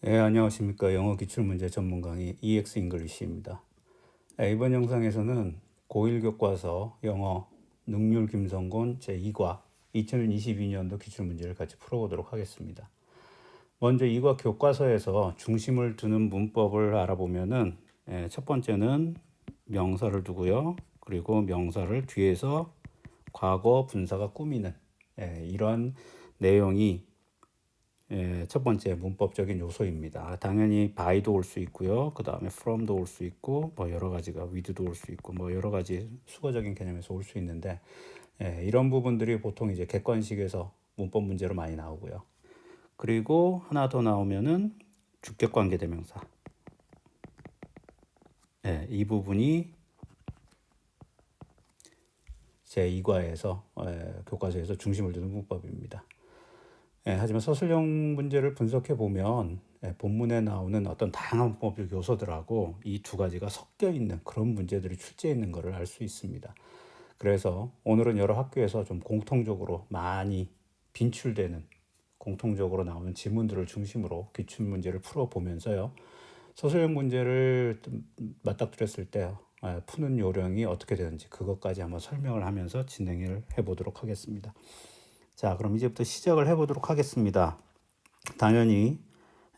네, 안녕하십니까. 영어 기출문제 전문 강의 EX 잉글리시입니다. 이번 영상에서는 고1 교과서 영어 능률 김성곤 제2과 2022년도 기출문제를 같이 풀어보도록 하겠습니다. 먼저 2과 교과서에서 중심을 두는 문법을 알아보면은 첫 번째는 명사를 두고요. 그리고 명사를 뒤에서 과거 분사가 꾸미는 이런 내용이 첫 번째 문법적인 요소입니다. 당연히 by도 올 수 있고요. 그 다음에 from도 올 수 있고, 뭐 여러 가지가 with도 올 수 있고, 뭐 여러 가지 수거적인 개념에서 올 수 있는데, 이런 부분들이 보통 이제 객관식에서 문법 문제로 많이 나오고요. 그리고 하나 더 나오면은 주격 관계 대명사. 이 부분이 제 2과에서 교과서에서 중심을 두는 문법입니다. 하지만 서술형 문제를 분석해 보면 본문에 나오는 어떤 다양한 문법적 요소들하고 이 두 가지가 섞여 있는 그런 문제들이 출제해 있는 것을 알 수 있습니다. 그래서 오늘은 여러 학교에서 좀 공통적으로 많이 빈출되는 공통적으로 나오는 지문들을 중심으로 기출 문제를 풀어보면서요. 서술형 문제를 맞닥뜨렸을 때 푸는 요령이 어떻게 되는지 그것까지 한번 설명을 하면서 진행을 해보도록 하겠습니다. 자, 그럼 이제부터 시작을 해보도록 하겠습니다. 당연히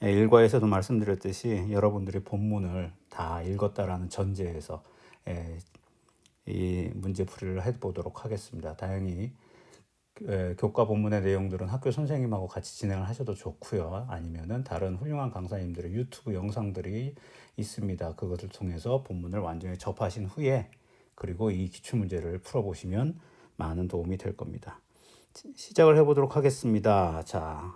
일과에서도 말씀드렸듯이 여러분들이 본문을 다 읽었다라는 전제에서 이 문제풀이를 해보도록 하겠습니다. 다행히 교과 본문의 내용들은 학교 선생님하고 같이 진행을 하셔도 좋고요. 아니면은 다른 훌륭한 강사님들의 유튜브 영상들이 있습니다. 그것을 통해서 본문을 완전히 접하신 후에 그리고 이 기출문제를 풀어보시면 많은 도움이 될 겁니다. 시작을 해보도록 하겠습니다. 자,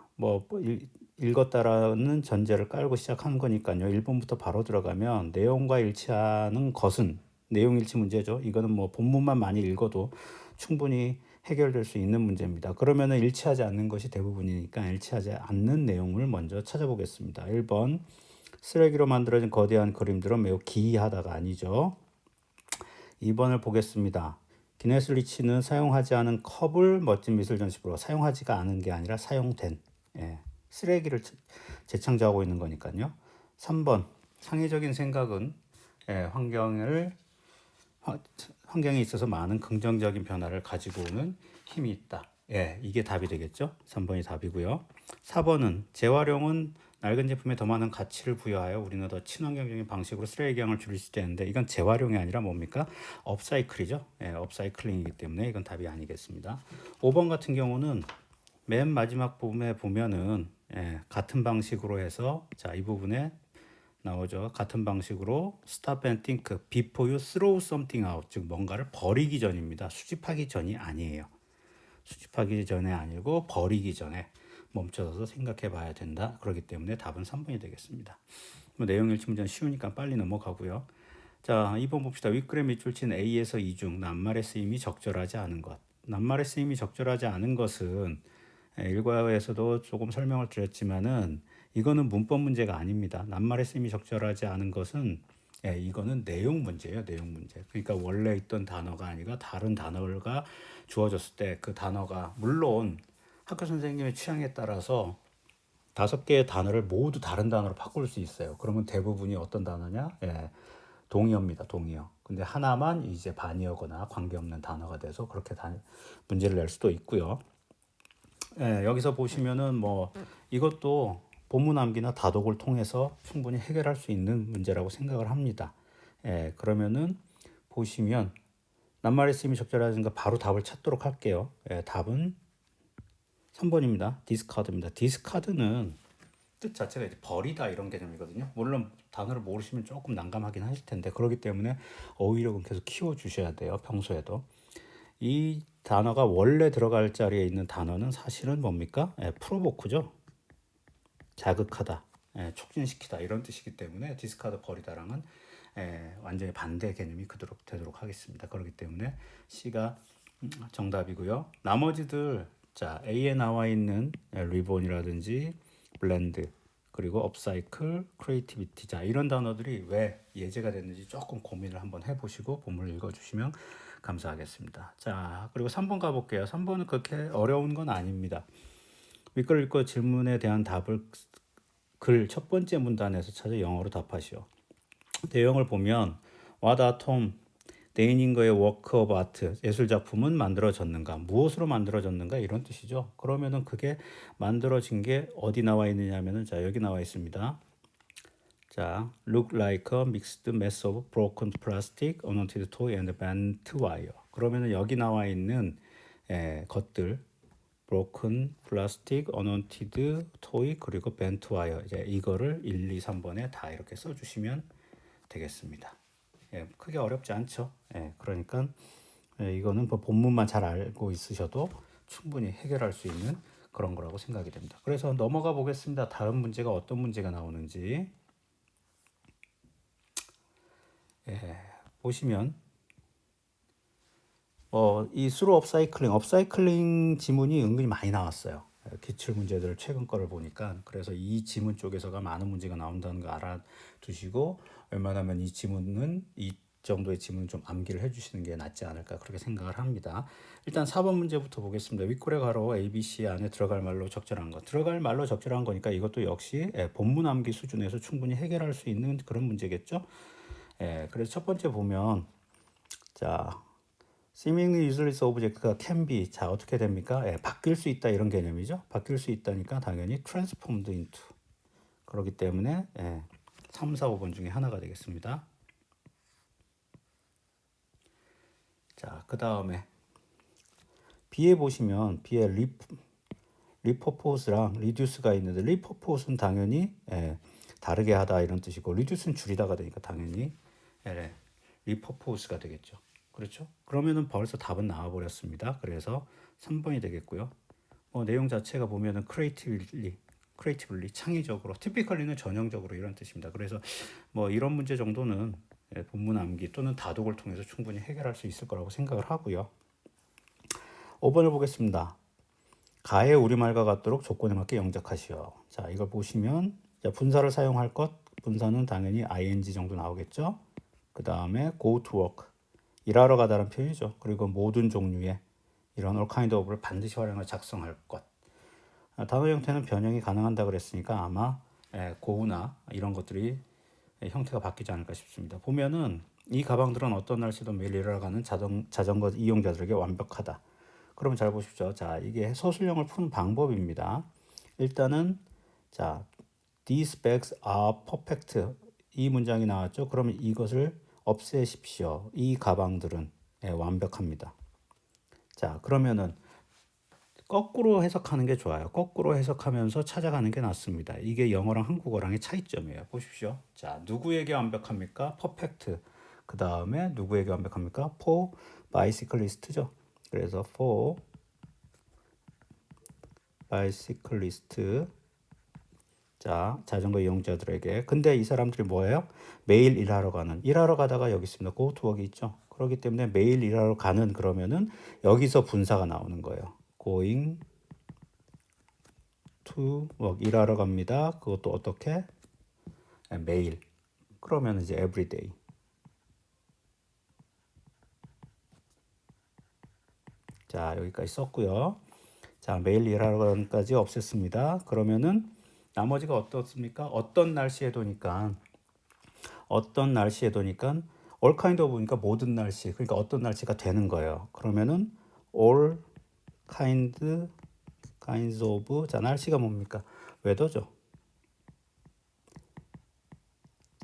읽었다라는 전제를 깔고 시작한 거니까요. 1번부터 바로 들어가면 내용과 일치하는 것은 내용 일치 문제죠. 이거는 뭐 본문만 많이 읽어도 충분히 해결될 수 있는 문제입니다. 그러면은 일치하지 않는 것이 대부분이니까 일치하지 않는 내용을 먼저 찾아보겠습니다. 1번 쓰레기로 만들어진 거대한 그림들은 매우 기이하다가 아니죠. 2번을 보겠습니다. 기네스 리치는 사용하지 않은 컵을 멋진 미술 전시부로 사용하지가 않은 게 아니라 사용된 쓰레기를 재창조하고 있는 거니까요. 3번 창의적인 생각은 환경에 있어서 많은 긍정적인 변화를 가지고 오는 힘이 있다. 이게 답이 되겠죠. 3번이 답이고요. 4번은 재활용은 낡은 제품에 더 많은 가치를 부여하여 우리는 더 친환경적인 방식으로 쓰레기 양을 줄일 수 있는데 이건 재활용이 아니라 뭡니까? 업사이클이죠. 업사이클링이기 때문에 이건 답이 아니겠습니다. 5번 같은 경우는 맨 마지막 부분에 보면은 같은 방식으로 해서 자, 이 부분에 나오죠. 같은 방식으로 stop and think before you throw something out. 즉 뭔가를 버리기 전입니다. 수집하기 전이 아니에요. 수집하기 전에 아니고 버리기 전에 멈춰서 생각해 봐야 된다. 그렇기 때문에 답은 3번이 되겠습니다. 뭐 내용 일치 문제는 쉬우니까 빨리 넘어가고요. 자, 2번 봅시다. 윗글에 밑줄 친 A에서 이 중 낱말의 쓰임이 적절하지 않은 것. 낱말의 쓰임이 적절하지 않은 것은 일과에서도 조금 설명을 드렸지만은 이거는 문법 문제가 아닙니다. 낱말의 쓰임이 적절하지 않은 것은 이거는 내용 문제예요. 내용 문제. 그러니까 원래 있던 단어가 아니라 다른 단어가 주어졌을 때 그 단어가 물론 학교 선생님의 취향에 따라서 5개의 단어를 모두 다른 단어로 바꿀 수 있어요. 그러면 대부분이 어떤 단어냐? 동의어입니다. 동의어. 근데 하나만 이제 반의어거나 관계없는 단어가 돼서 그렇게 문제를 낼 수도 있고요. 여기서 보시면은 뭐 이것도 본문 암기나 다독을 통해서 충분히 해결할 수 있는 문제라고 생각을 합니다. 그러면은 보시면 낱말의 쓰임이 적절하신가 바로 답을 찾도록 할게요. 답은 3번입니다. 디스카드입니다. 디스카드는 뜻 자체가 이제 버리다 이런 개념이거든요. 물론 단어를 모르시면 조금 난감하긴 하실 텐데 그렇기 때문에 어휘력은 계속 키워 주셔야 돼요. 평소에도. 이 단어가 원래 들어갈 자리에 있는 단어는 사실은 뭡니까? 프로보크죠. 자극하다, 촉진시키다 이런 뜻이기 때문에 디스카드 버리다랑은 완전히 반대 개념이 되도록 하겠습니다. 그렇기 때문에 C가 정답이고요. 나머지들 자 A에 나와 있는 리본이라든지 블렌드 그리고 업사이클, 크리에이티비티 자 이런 단어들이 왜 예제가 됐는지 조금 고민을 한번 해보시고 본문을 읽어주시면 감사하겠습니다. 자 그리고 3번 가볼게요. 3번은 그렇게 어려운 건 아닙니다. 윗글 읽고 질문에 대한 답을 글 첫 번째 문단에서 찾아 영어로 답하시오. 내용을 보면 What atom 데이닝거의 워크 오브 아트 예술 작품은 만들어졌는가 무엇으로 만들어졌는가 이런 뜻이죠. 그러면은 그게 만들어진 게 어디 나와 있느냐면은 자 여기 나와 있습니다. 자 look like a mixed mess of broken plastic, unwanted toy and bent wire. 그러면은 여기 나와 있는 것들 broken plastic, unwanted toy 그리고 bent wire 이제 이거를 1, 2, 3번에 다 이렇게 써주시면 되겠습니다. 크게 어렵지 않죠. 그러니까 이거는 뭐 본문만 잘 알고 있으셔도 충분히 해결할 수 있는 그런 거라고 생각이 됩니다. 그래서 넘어가 보겠습니다. 다른 문제가 어떤 문제가 나오는지 보시면 이 수로 업사이클링 지문이 은근히 많이 나왔어요. 기출 문제들 최근 거를 보니까 그래서 이 지문 쪽에서가 많은 문제가 나온다는 거 알아두시고 웬만하면 이 지문은 이 정도의 지문은 좀 암기를 해주시는 게 낫지 않을까 그렇게 생각을 합니다. 일단 4번 문제부터 보겠습니다. 윗골의 가로 ABC 안에 들어갈 말로 적절한 거. 들어갈 말로 적절한 거니까 이것도 역시 본문 암기 수준에서 충분히 해결할 수 있는 그런 문제겠죠. 그래서 첫 번째 보면 자 seemingly useless object가 can be 자 어떻게 됩니까? 바뀔 수 있다 이런 개념이죠. 바뀔 수 있다니까 당연히 transformed into 그렇기 때문에 3, 4, 5번 중에 하나가 되겠습니다. 자, 그 다음에 B에 보시면 B에 리퍼포스랑 리듀스가 있는데 리퍼포스는 당연히 다르게 하다 이런 뜻이고 리듀스는 줄이다가 되니까 당연히 리퍼포스가 되겠죠. 그렇죠? 그러면은 벌써 답은 나와 버렸습니다. 그래서 3번이 되겠고요. 내용 자체가 보면은 creatively 창의적으로, typically는 전형적으로 이런 뜻입니다. 그래서 이런 문제 정도는 본문 암기 또는 다독을 통해서 충분히 해결할 수 있을 거라고 생각을 하고요. 5번을 보겠습니다. 가의 우리말과 같도록 조건에 맞게 영작하시오. 자, 이걸 보시면 분사를 사용할 것, 분사는 당연히 ing 정도 나오겠죠. 그 다음에 go to work, 일하러 가다는 표현이죠. 그리고 모든 종류의 이런 all kind of를 반드시 활용해 작성할 것. 단어 형태는 변형이 가능하다 그랬으니까 아마 go나 이런 것들이 형태가 바뀌지 않을까 싶습니다. 보면은 이 가방들은 어떤 날씨도 매일 일하러 가는 자전거 이용자들에게 완벽하다. 그러면 잘 보십시오. 자, 이게 서술형을 푸는 방법입니다. 일단은 자, these bags are perfect. 이 문장이 나왔죠. 그러면 이것을 없애십시오. 이 가방들은 완벽합니다. 자, 그러면은 거꾸로 해석하는 게 좋아요. 거꾸로 해석하면서 찾아가는 게 낫습니다. 이게 영어랑 한국어랑의 차이점이에요. 보십시오. 자, 누구에게 완벽합니까? 퍼펙트. 그 다음에 누구에게 완벽합니까? for bicyclist죠. 그래서 for bicyclist. 자, 자전거 이용자들에게. 근데 이 사람들이 뭐예요? 매일 일하러 가다가 여기 있습니다. go to work 있죠. 그렇기 때문에 매일 일하러 가는 그러면은 여기서 분사가 나오는 거예요. going to work 일하러 갑니다. 그것도 어떻게? 매일. 그러면 이제 every day. 자, 여기까지 썼고요. 자, 매일 일하러 가는까지 없앴습니다. 그러면은 나머지가 어떻습니까? 어떤 날씨에도니까 all kind of니까 모든 날씨. 그러니까 어떤 날씨가 되는 거예요. 그러면은 all kinds of 자, 날씨가 뭡니까? 웨더죠.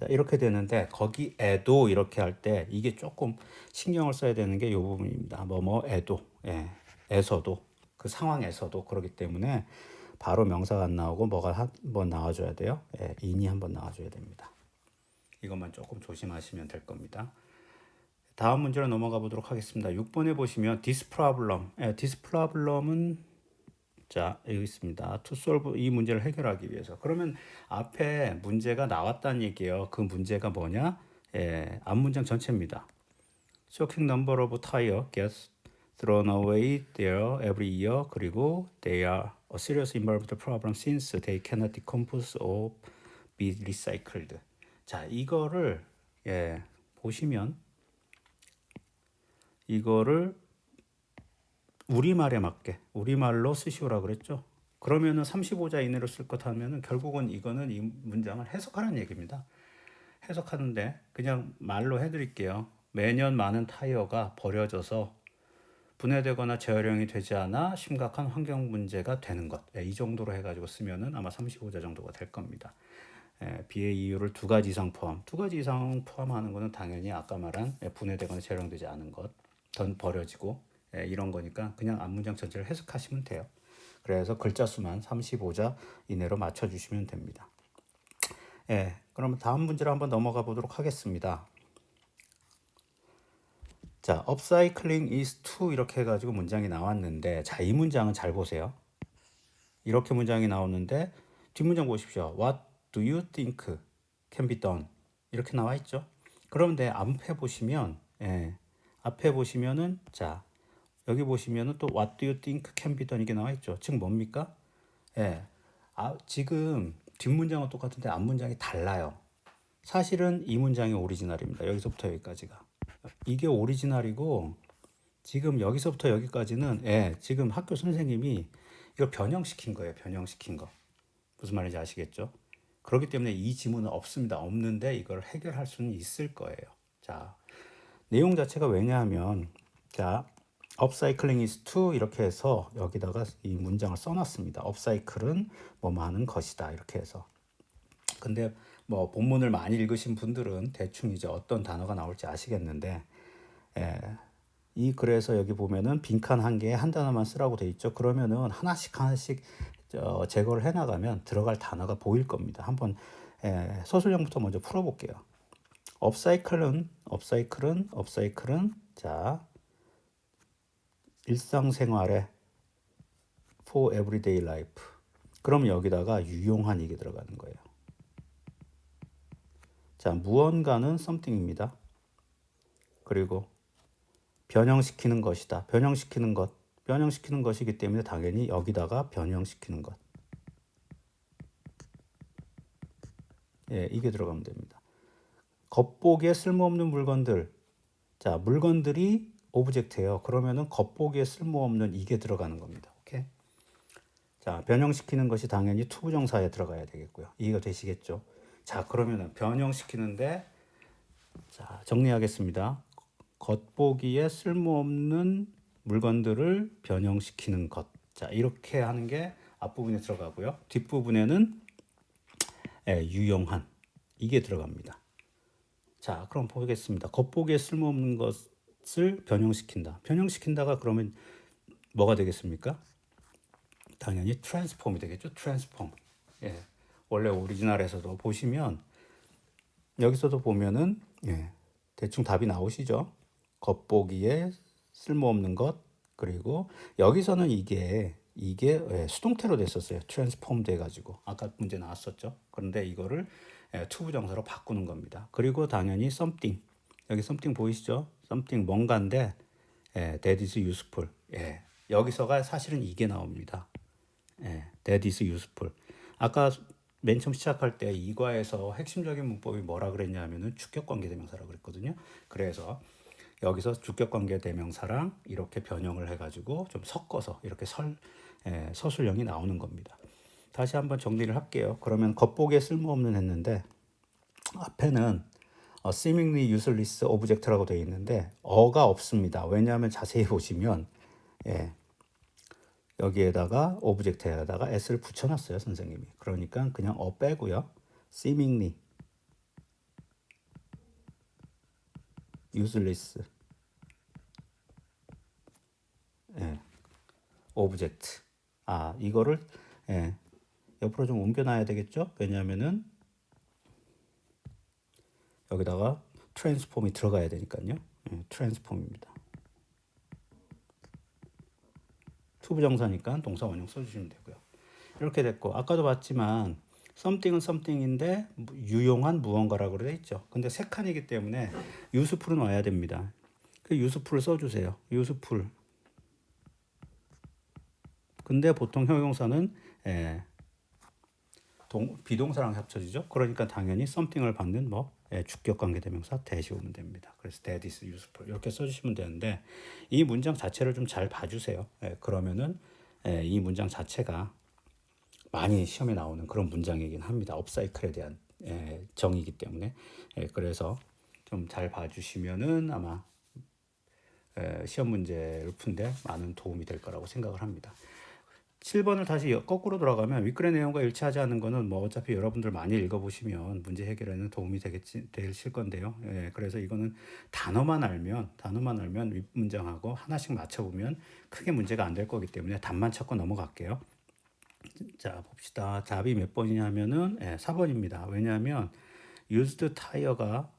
자, 이렇게 되는데 거기에도 이렇게 할 때 이게 조금 신경을 써야 되는 게 이 부분입니다. 뭐뭐에도 에서도 그 상황에서도 그렇기 때문에 바로 명사가 안 나오고 뭐가 한번 나와줘야 돼요. in이 한번 나와줘야 됩니다. 이것만 조금 조심하시면 될 겁니다. 다음 문제로 넘어가 보도록 하겠습니다. 6번에 보시면 this problem은 자, 여기 있습니다. to solve 이 문제를 해결하기 위해서. 그러면 앞에 문제가 나왔다는 얘기예요. 그 문제가 뭐냐? 앞 문장 전체입니다. Shocking number of tire gets thrown away there every year. 그리고 they are a serious environmental problem since they cannot decompose or be recycled. 자, 이거를 보시면 이거를 우리말에 맞게 우리말로 쓰시오라 그랬죠. 그러면은 35자 이내로 쓸 것 하면은 결국은 이거는 이 문장을 해석하라는 얘기입니다. 해석하는데 그냥 말로 해드릴게요. 매년 많은 타이어가 버려져서 분해되거나 재활용이 되지 않아 심각한 환경 문제가 되는 것. 이 정도로 해가지고 쓰면은 아마 35자 정도가 될 겁니다. 비의 이유를 두 가지 이상 포함. 두 가지 이상 포함하는 것은 당연히 아까 말한 분해되거나 재활용되지 않은 것, 던 버려지고 이런 거니까 그냥 앞문장 전체를 해석하시면 돼요. 그래서 글자 수만 35자 이내로 맞춰주시면 됩니다. 그러면 다음 문제로 한번 넘어가 보도록 하겠습니다. 자, upcycling is to 이렇게 해가지고 문장이 나왔는데, 자, 이 문장은 잘 보세요. 이렇게 문장이 나오는데 뒷문장 보십시오. What do you think can be done? 이렇게 나와 있죠. 그런데 앞에 보시면, 앞에 보시면은 자, 여기 보시면은 또 What do you think can be done 이게 나와 있죠. 즉 뭡니까? 지금 뒷문장은 똑같은데 앞문장이 달라요. 사실은 이 문장이 오리지널입니다. 여기서부터 여기까지가. 이게 오리지널이고 지금 여기서부터 여기까지는 지금 학교 선생님이 이걸 변형시킨 거예요. 변형시킨 거. 무슨 말인지 아시겠죠? 그렇기 때문에 이 지문은 없습니다. 없는데 이걸 해결할 수는 있을 거예요. 자, 내용 자체가 왜냐하면 자, upcycling is to 이렇게 해서 여기다가 이 문장을 써놨습니다. upcycle은 뭐뭐 하는 것이다 이렇게 해서. 근데 뭐 본문을 많이 읽으신 분들은 대충 이제 어떤 단어가 나올지 아시겠는데 그래서 여기 보면은 빈칸 한 개에 한 단어만 쓰라고 돼 있죠. 그러면은 하나씩 제거를 해 나가면 들어갈 단어가 보일 겁니다. 한번 서술형부터 먼저 풀어볼게요. 업사이클은 자 일상생활에 for everyday life. 그럼 여기다가 유용한 이게 들어가는 거예요. 자, 무언가는 something입니다. 그리고 변형시키는 것이다. 변형시키는 것이기 때문에 당연히 여기다가 변형시키는 것. 이게 들어가면 됩니다. 겉보기에 쓸모없는 물건들. 자, 물건들이 오브젝트예요. 그러면은 겉보기에 쓸모없는 이게 들어가는 겁니다. 오케이? 자, 변형시키는 것이 당연히 투부정사에 들어가야 되겠고요. 이해가 되시겠죠? 자, 그러면은 변형시키는데 자, 정리하겠습니다. 겉보기에 쓸모없는 물건들을 변형시키는 것. 자, 이렇게 하는 게 앞부분에 들어가고요. 뒷부분에는 유용한 이게 들어갑니다. 자, 그럼 보겠습니다. 겉보기에 쓸모없는 것을 변형시킨다. 변형시킨다가 그러면 뭐가 되겠습니까? 당연히 트랜스폼이 되겠죠. 트랜스폼. 원래 오리지널에서도 보시면 여기서도 보면은 대충 답이 나오시죠. 겉보기에 쓸모없는 것 그리고 여기서는 이게 수동태로 됐었어요. 트랜스폼 돼가지고 아까 문제 나왔었죠. 그런데 이거를 투부정사로 바꾸는 겁니다. 그리고 당연히 something 여기 something 보이시죠? something 뭔가인데 that is useful. 여기서가 사실은 이게 나옵니다. that is useful. 아까 맨 처음 시작할 때 이과에서 핵심적인 문법이 뭐라 그랬냐면은 주격관계대명사라고 그랬거든요. 그래서 여기서 주격관계대명사랑 이렇게 변형을 해가지고 좀 섞어서 이렇게 서술형이 나오는 겁니다. 다시 한번 정리를 할게요. 그러면 겉보기에 쓸모없는 했는데 앞에는 seemingly useless object라고 되어 있는데 어가 없습니다. 왜냐하면 자세히 보시면 여기에다가 오브젝트에다가 s를 붙여놨어요 선생님이. 그러니까 그냥 빼고요. seemingly useless 오브젝트. 이거를 옆으로 좀 옮겨놔야 되겠죠? 왜냐하면은 여기다가 트랜스폼이 들어가야 되니까요. 트랜스폼입니다. 투부정사니까 동사 원형 써주시면 되고요. 이렇게 됐고 아까도 봤지만 something은 something인데 유용한 무언가라고 되어 있죠. 근데 세 칸이기 때문에 useful은 와야 됩니다. 그 useful을 써주세요. useful. 근데 보통 형용사는 비동사랑 합쳐지죠. 그러니까 당연히 something을 받는 주격관계대명사 대시 오면 됩니다. 그래서 that is useful 이렇게 써주시면 되는데 이 문장 자체를 좀 잘 봐주세요. 그러면은 이 문장 자체가 많이 시험에 나오는 그런 문장이긴 합니다. 업사이클에 대한 정의이기 때문에 그래서 좀 잘 봐주시면은 아마 시험 문제를 푼데 많은 도움이 될 거라고 생각을 합니다. 7번을 다시 거꾸로 돌아가면 윗글의 내용과 일치하지 않는 거는 뭐 어차피 여러분들 많이 읽어보시면 문제 해결에는 도움이 되실 건데요. 그래서 이거는 단어만 알면 윗문장하고 하나씩 맞춰보면 크게 문제가 안 될 거기 때문에 답만 찾고 넘어갈게요. 자, 봅시다. 답이 몇 번이냐 하면은 4번입니다. 왜냐하면 used tire가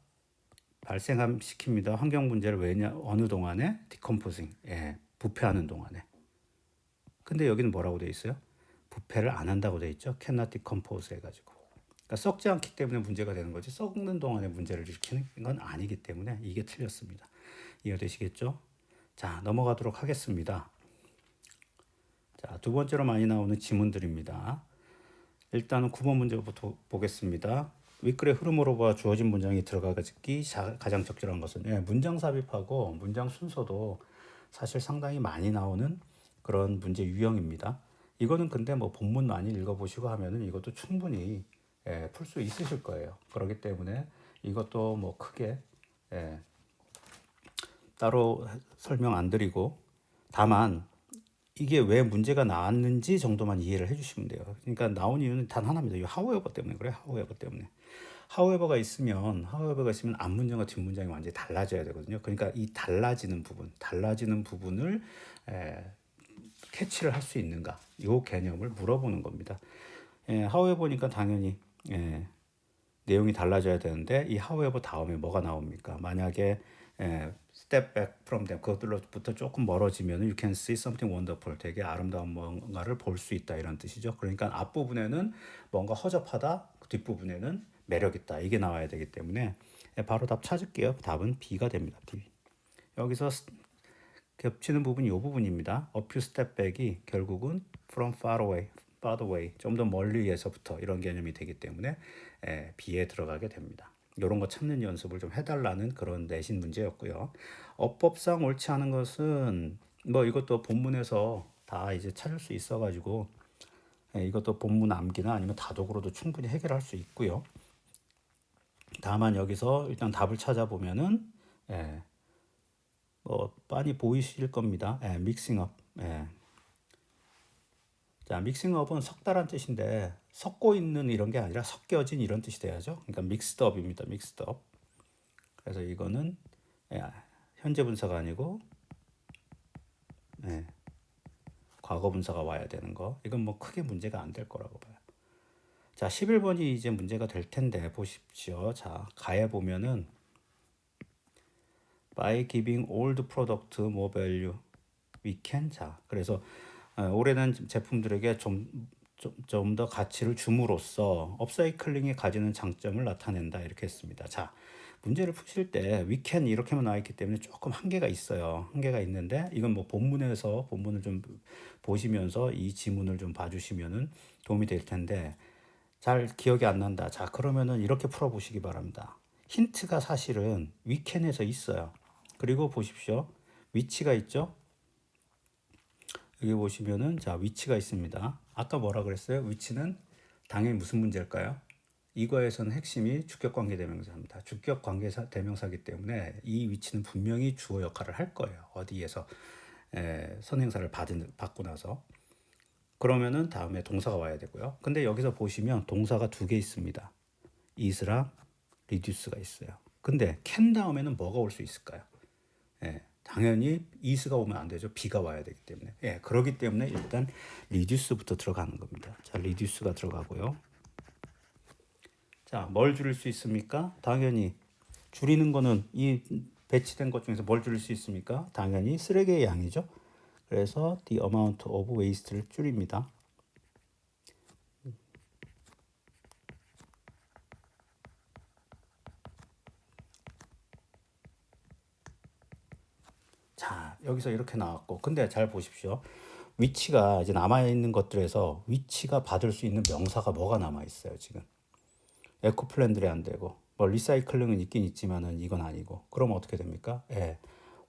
발생시킵니다. 환경 문제를 어느 동안에 decomposing, 부패하는 동안에. 근데 여기는 뭐라고 돼 있어요? 부패를 안 한다고 돼 있죠. cannot decompose 해가지고. 그러니까 썩지 않기 때문에 문제가 되는 거지 썩는 동안에 문제를 일으키는 건 아니기 때문에 이게 틀렸습니다. 이해되시겠죠? 자, 넘어가도록 하겠습니다. 자, 두 번째로 많이 나오는 지문들입니다. 일단은 9번 문제부터 보겠습니다. 윗글의 흐름으로 봐 주어진 문장이 들어가기 가장 적절한 것은 문장 삽입하고 문장 순서도 사실 상당히 많이 나오는 그런 문제 유형입니다. 이거는 근데 뭐 본문 많이 읽어보시고 하면은 이것도 충분히 풀 수 있으실 거예요. 그렇기 때문에 이것도 뭐 크게 따로 설명 안 드리고 다만 이게 왜 문제가 나왔는지 정도만 이해를 해주시면 돼요. 그러니까 나온 이유는 단 하나입니다. 이 however 때문에 그래요. however 때문에. however가 있으면 앞문장과 뒷문장이 완전히 달라져야 되거든요. 그러니까 이 달라지는 부분을 캐치를 할 수 있는가? 이 개념을 물어보는 겁니다. however니까 당연히 내용이 달라져야 되는데 이 however 다음에 뭐가 나옵니까? 만약에 step back from them 그것들로부터 조금 멀어지면 you can see something wonderful 되게 아름다운 뭔가를 볼 수 있다 이런 뜻이죠. 그러니까 앞부분에는 뭔가 허접하다 뒷부분에는 매력있다 이게 나와야 되기 때문에 바로 답 찾을게요. 답은 B가 됩니다. B. 여기서 겹치는 부분이 이 부분입니다. A few step back이 결국은 from far away 좀 더 멀리에서부터 이런 개념이 되기 때문에 B에 들어가게 됩니다. 이런 거 찾는 연습을 좀 해달라는 그런 내신 문제였고요. 어법상 옳지 않은 것은 뭐 이것도 본문에서 다 이제 찾을 수 있어가지고 이것도 본문 암기나 아니면 다독으로도 충분히 해결할 수 있고요. 다만 여기서 일단 답을 찾아보면은 뭐 빤히 보이실 겁니다. 믹싱업. 자, 믹싱업은 섞다란 뜻인데 섞고 있는 이런 게 아니라 섞여진 이런 뜻이 돼야죠. 그러니까 믹스드업입니다. 믹스드업. 그래서 이거는 현재 분사가 아니고 과거 분사가 와야 되는 거. 이건 뭐 크게 문제가 안 될 거라고 봐요. 자, 11번이 이제 문제가 될 텐데 보십시오. 자, 가에 보면은 by giving old product more value we can. 자, 그래서 오래된 제품들에게 좀 더 가치를 줌으로써 업사이클링이 가지는 장점을 나타낸다 이렇게 했습니다. 자, 문제를 푸실 때 we can 이렇게만 나와 있기 때문에 조금 한계가 있어요. 한계가 있는데 이건 뭐 본문을 좀 보시면서 이 지문을 좀 봐주시면은 도움이 될 텐데 잘 기억이 안 난다. 자, 그러면은 이렇게 풀어보시기 바랍니다. 힌트가 사실은 we can에서 있어요. 그리고 보십시오. 위치가 있죠? 여기 보시면은 자, 위치가 있습니다. 아까 뭐라 그랬어요? 위치는 당연히 무슨 문제일까요? 이거에서는 핵심이 주격관계 대명사입니다. 주격관계 대명사이기 때문에 이 위치는 분명히 주어 역할을 할 거예요. 어디에서 선행사를 받고 나서 그러면은 다음에 동사가 와야 되고요. 근데 여기서 보시면 동사가 두 개 있습니다. is랑 reduce가 있어요. 근데 can 다음에는 뭐가 올 수 있을까요? 당연히 is가 오면 안 되죠. be가 와야 되기 때문에. 그렇기 때문에 일단 reduce부터 들어가는 겁니다. 자, reduce가 들어가고요. 자, 뭘 줄일 수 있습니까? 당연히 줄이는 거는 이 배치된 것 중에서 뭘 줄일 수 있습니까? 당연히 쓰레기의 양이죠. 그래서 the amount of waste를 줄입니다. 자, 여기서 이렇게 나왔고 근데 잘 보십시오. 위치가 이제 남아있는 것들에서 위치가 받을 수 있는 명사가 뭐가 남아있어요 지금. 에코플랜드리 안 되고 뭐 리사이클링은 있긴 있지만은 이건 아니고 그럼 어떻게 됩니까?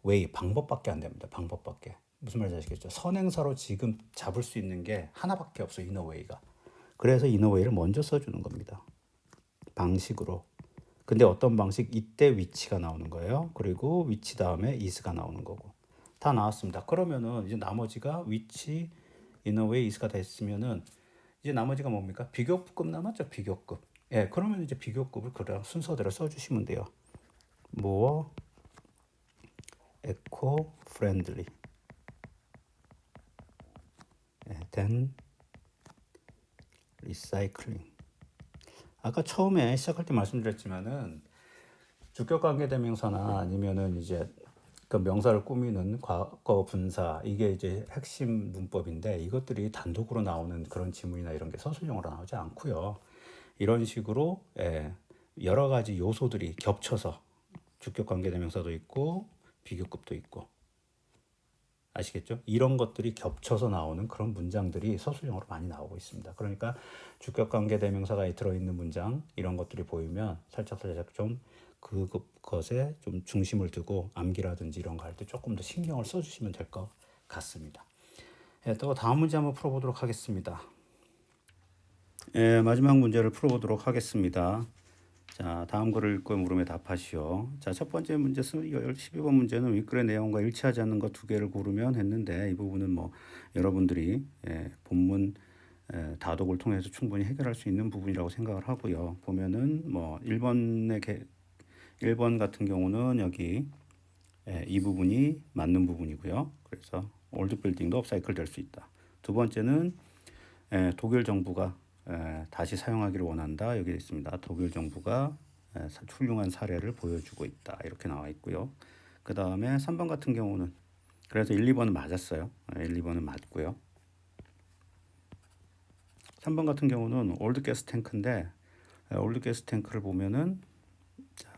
웨이 방법밖에 안 됩니다. 방법밖에. 무슨 말인지 아시겠죠? 선행사로 지금 잡을 수 있는 게 하나밖에 없어. 이너 웨이가. 그래서 인어웨이를 먼저 써주는 겁니다. 방식으로. 근데 어떤 방식? 이때 위치가 나오는 거예요. 그리고 위치 다음에 is가 나오는 거고. 다 나왔습니다. 그러면은 이제 나머지가 위치, inaway, is가 됐으면은 이제 나머지가 뭡니까? 비교급 남았죠. 비교급. 예, 그러면 이제 비교급을 그냥 순서대로 써주시면 돼요. more eco-friendly than recycling. 아까 처음에 시작할 때 말씀드렸지만은 주격 관계 대명사나 아니면은 이제 그 명사를 꾸미는 과거 분사 이게 이제 핵심 문법인데 이것들이 단독으로 나오는 그런 지문이나 이런 게 서술형으로 나오지 않고요. 이런 식으로 여러 가지 요소들이 겹쳐서 주격 관계 대명사도 있고 비교급도 있고 아시겠죠? 이런 것들이 겹쳐서 나오는 그런 문장들이 서술형으로 많이 나오고 있습니다. 그러니까 주격 관계 대명사가 들어있는 문장 이런 것들이 보이면 살짝 좀 그것에 좀 중심을 두고 암기라든지 이런 거 할 때 조금 더 신경을 써주시면 될 것 같습니다. 또 다음 문제 한번 풀어보도록 하겠습니다. 마지막 문제를 풀어보도록 하겠습니다. 자, 다음 글을 읽고 물음에 답하시오. 자, 첫 번째 문제 12번 문제는 윗글의 내용과 일치하지 않는 것 두 개를 고르면 했는데 이 부분은 뭐 여러분들이 본문 다독을 통해서 충분히 해결할 수 있는 부분이라고 생각을 하고요. 보면은 뭐 1번 같은 경우는 여기 이 부분이 맞는 부분이고요. 그래서 올드 빌딩도 업사이클 될 수 있다. 두 번째는 독일 정부가 다시 사용하기를 원한다. 여기 있습니다. 독일 정부가 훌륭한 사례를 보여주고 있다. 이렇게 나와 있고요. 그 다음에 3번 같은 경우는 그래서 1, 2번은 맞았어요. 1, 2번은 맞고요. 3번 같은 경우는 올드 가스 탱크인데 올드 가스 탱크를 보면은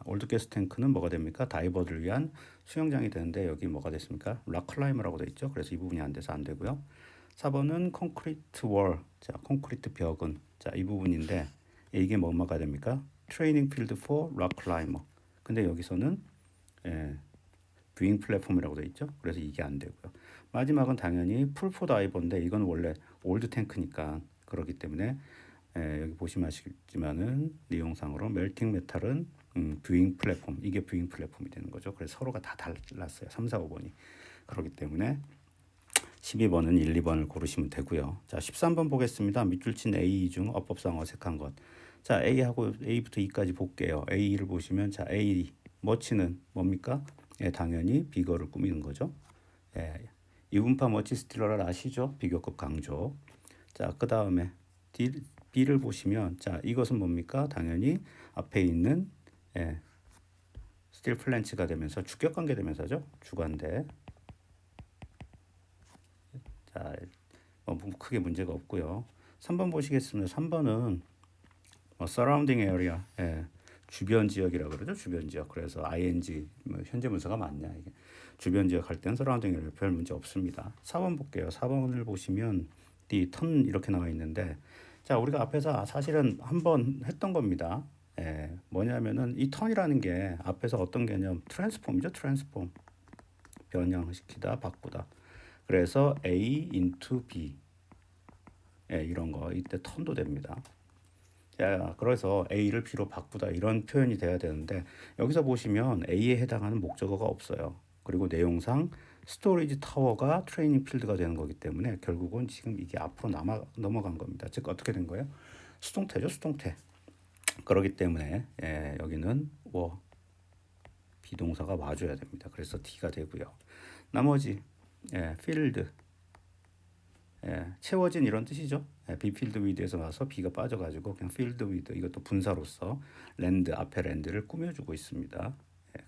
올드 가스 탱크는 뭐가 됩니까? 다이버들을 위한 수영장이 되는데 여기 뭐가 됐습니까? 락 클라이머라고 돼 있죠. 그래서 이 부분이 안 돼서 안 되고요. 4번은 콘크리트 월. 자, 콘크리트 벽은 자, 이 부분인데 이게 뭐가 됩니까? 트레이닝 필드 포 락 클라이머. 근데 여기서는 뷰잉 플랫폼이라고 돼 있죠. 그래서 이게 안 되고요. 마지막은 당연히 풀포 다이버인데 이건 원래 올드 탱크니까 그렇기 때문에 여기 보시면 아시겠지만은 내용상으로 멜팅 메탈은 뷰잉 플랫폼 이게 뷰잉 플랫폼이 되는 거죠. 그래서 서로가 다 달랐어요. 3, 4, 5번이 그렇기 때문에 12번은 1, 2번을 고르시면 되고요. 자, 13번 보겠습니다. 밑줄 친 A 중 어법상 어색한 것. 자, A하고 A부터 E까지 볼게요. A를 보시면 자, A 머치는 뭡니까? 당연히 비거를 꾸미는 거죠. 이분파 머치 스틸러를 아시죠? 비교급 강조. 자, 그 다음에 B를 보시면 자, 이것은 뭡니까? 당연히 앞에 있는 스틸 플랜츠가 되면서 주격 관계 되면서죠. 주관대. 자, 뭐 크게 문제가 없고요. 3번 보시겠습니다. 3번은 surrounding area, 주변 지역이라고 그러죠. 주변 지역. 그래서 ing 현재 문서가 맞냐 이게. 주변 지역 할 때는 surrounding area 별 문제 없습니다. 4번 볼게요. 4번을 보시면 이 턴 이렇게 나와 있는데 자, 우리가 앞에서 사실은 한번 했던 겁니다. 뭐냐면은 이 턴이라는 게 앞에서 어떤 개념? 트랜스폼이죠. 트랜스폼. 변형시키다, 바꾸다. 그래서 A into B 이런 거 이때 턴도 됩니다. 자, 그래서 A를 B로 바꾸다 이런 표현이 돼야 되는데 여기서 보시면 A에 해당하는 목적어가 없어요. 그리고 내용상 스토리지 타워가 트레이닝 필드가 되는 거기 때문에 결국은 지금 이게 앞으로 넘어간 겁니다. 즉 어떻게 된 거예요? 수동태죠, 수동태. 그렇기 때문에 여기는 비동사가 와줘야 됩니다. 그래서 D가 되고요. 나머지 필드 채워진 이런 뜻이죠. be filled with에서 와서 B가 빠져가지고 그냥 filled with 이것도 분사로서 랜드 앞에 랜드를 꾸며주고 있습니다.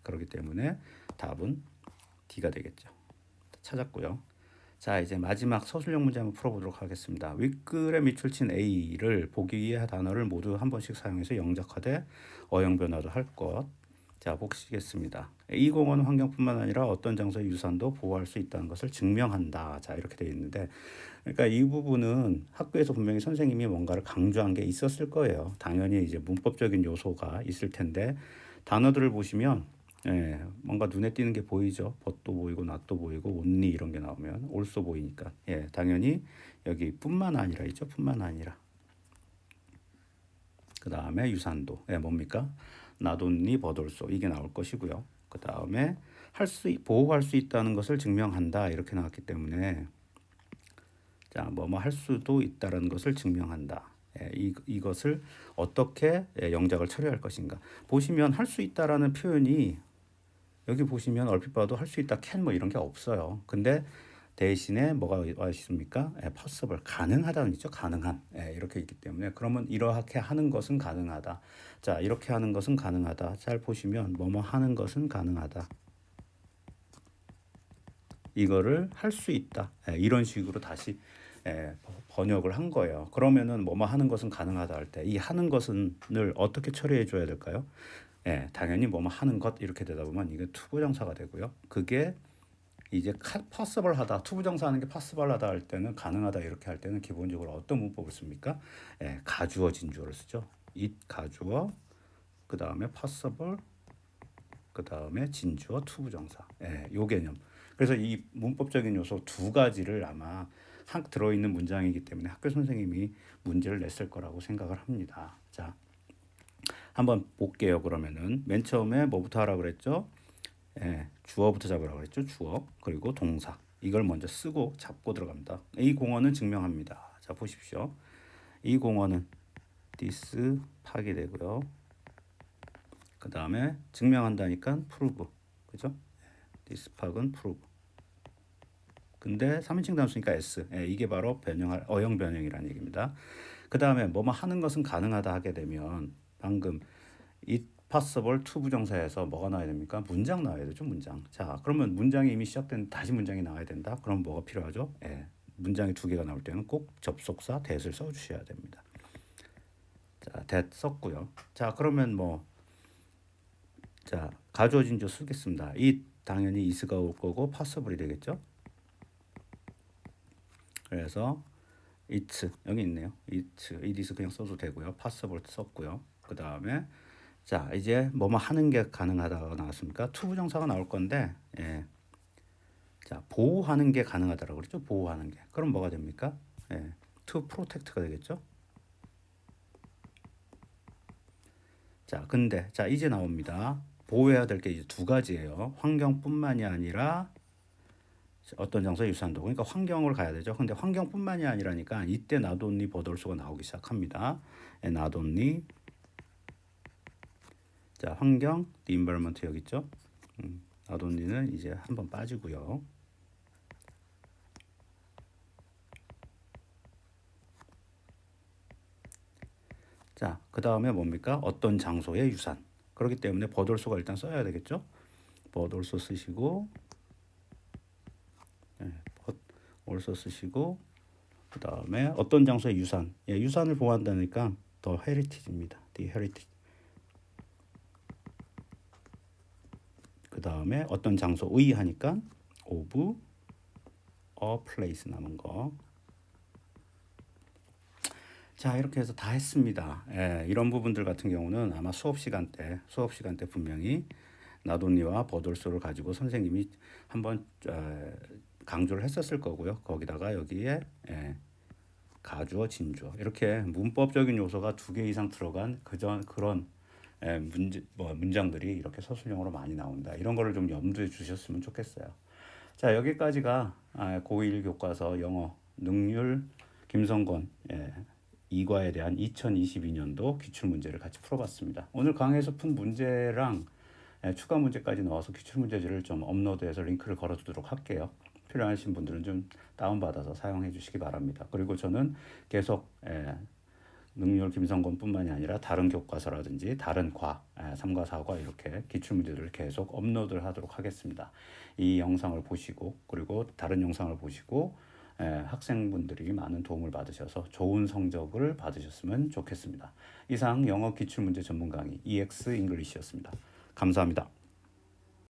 그렇기 때문에 답은 D가 되겠죠. 찾았고요. 자, 이제 마지막 서술형 문제 한번 풀어보도록 하겠습니다. 윗글에 밑줄 친 A를 보기 위해 단어를 모두 한 번씩 사용해서 영작화돼 어형 변화도 할 것. 자, 보시겠습니다. 이 공원은 환경뿐만 아니라 어떤 장소의 유산도 보호할 수 있다는 것을 증명한다. 자, 이렇게 되어 있는데 그러니까 이 부분은 학교에서 분명히 선생님이 뭔가를 강조한 게 있었을 거예요. 당연히 이제 문법적인 요소가 있을 텐데 단어들을 보시면 뭔가 눈에 띄는 게 보이죠. 벗도 보이고 낫도 보이고 온리 이런 게 나오면 올소 보이니까 당연히 여기 뿐만 아니라 있죠. 뿐만 아니라 그 다음에 유산도. 뭡니까? 나돈니 버돌소 이게 나올 것이고요. 그 다음에 보호할 수 있다는 것을 증명한다 이렇게 나왔기 때문에 자, 뭐뭐 할 수도 있다는 것을 증명한다. 이것을 어떻게 영작을 처리할 것인가. 보시면 할 수 있다라는 표현이 여기 보시면 얼핏 봐도 할 수 있다, can 뭐 이런 게 없어요. 근데 대신에 뭐가 와 있습니까? possible, 가능하다는 있죠. 가능한. 이렇게 있기 때문에 그러면 이렇게 하는 것은 가능하다. 자, 이렇게 하는 것은 가능하다. 잘 보시면 뭐뭐 하는 것은 가능하다. 이거를 할 수 있다. 이런 식으로 다시 번역을 한 거예요. 그러면은 뭐뭐 하는 것은 가능하다 할 때 이 하는 것은을 어떻게 처리해 줘야 될까요? 당연히 뭐뭐 하는 것 이렇게 되다 보면 이게 투부정사가 되고요. 그게 이제 possible 하다, 투부정사 하는 게 possible 하다 할 때는 가능하다 이렇게 할 때는 기본적으로 어떤 문법을 씁니까? 가주어 진주어를 쓰죠. it 가주어, 그 다음에 possible, 그 다음에 진주어 투부정사. 요 개념. 그래서 이 문법적인 요소 두 가지를 아마 들어있는 문장이기 때문에 학교 선생님이 문제를 냈을 거라고 생각을 합니다. 자, 한번 볼게요. 그러면은 맨 처음에 뭐부터 하라 그랬죠? 주어부터 잡으라고 그랬죠. 주어 그리고 동사 이걸 먼저 쓰고 잡고 들어갑니다. 이 공어는 증명합니다. 자, 보십시오. 이 공어는 this 파악이 되고요. 그 다음에 증명한다니까 prove, 그죠? this 파악은 prove. 근데 3인칭 단수니까 s. 이게 바로 어형 변형이라는 얘기입니다. 그 다음에 뭐뭐 하는 것은 가능하다 하게 되면 방금 it possible to 부정사에서 뭐가 나와야 됩니까? 문장 나와야 되죠. 문장. 자, 그러면 문장이 이미 시작된 다시 문장이 나와야 된다. 그럼 뭐가 필요하죠? 문장이 두 개가 나올 때는 꼭 접속사 that을 써주셔야 됩니다. 자, that 썼고요. 자, 그러면 자, 가주어진 주 쓰겠습니다. it 당연히 is가 올 거고 possible이 되겠죠. 그래서 it 여기 있네요. it is 그냥 써도 되고요. possible 썼고요. 그 다음에 자, 이제 뭐뭐 하는 게 가능하다가 나왔습니까? 투부정사가 나올 건데, 자, 보호하는 게 가능하다라고 그랬죠? 보호하는 게. 그럼 뭐가 됩니까? to protect가 되겠죠? 자, 근데 자, 이제 나옵니다. 보호해야 될 게 이제 두 가지예요. 환경뿐만이 아니라 어떤 장소의 유산도. 그러니까 환경을 가야 되죠. 근데 환경뿐만이 아니라니까 이때 not only 버돌수가 나오기 시작합니다. not only 자, 환경, the environment 여기 있죠. not only는 이제 한번 빠지고요. 자, 그 다음에 뭡니까? 어떤 장소의 유산. 그렇기 때문에 버돌수가 일단 써야 되겠죠. 버돌수 쓰시고, 버돌수 쓰시고, 그 다음에 어떤 장소의 유산. 유산을 보호한다니까 the heritage입니다. the heritage. 그 다음에 어떤 장소의 하니까 of a place 남은 거. 자, 이렇게 해서 다 했습니다. 이런 부분들 같은 경우는 아마 수업 시간 때 분명히 나돈니와 버돌소를 가지고 선생님이 한번 강조를 했었을 거고요. 거기다가 여기에 가주어, 진주어 이렇게 문법적인 요소가 2개 이상 들어간 그런 문장들이 이렇게 서술형으로 많이 나온다. 이런 거를 좀 염두에 주셨으면 좋겠어요. 자, 여기까지가 고1 교과서 영어 능률 김성권 2과에 대한 2022년도 기출문제를 같이 풀어봤습니다. 오늘 강의에서 푼 문제랑 추가 문제까지 넣어서 기출문제지를 좀 업로드해서 링크를 걸어두도록 할게요. 필요하신 분들은 좀 다운받아서 사용해 주시기 바랍니다. 그리고 저는 계속 능률 김성권뿐만이 아니라 다른 교과서라든지 다른 3과 4과 이렇게 기출문제들을 계속 업로드를 하도록 하겠습니다. 이 영상을 보시고 그리고 다른 영상을 보시고 학생분들이 많은 도움을 받으셔서 좋은 성적을 받으셨으면 좋겠습니다. 이상 영어 기출문제 전문 강의 EX 잉글리시였습니다. 감사합니다.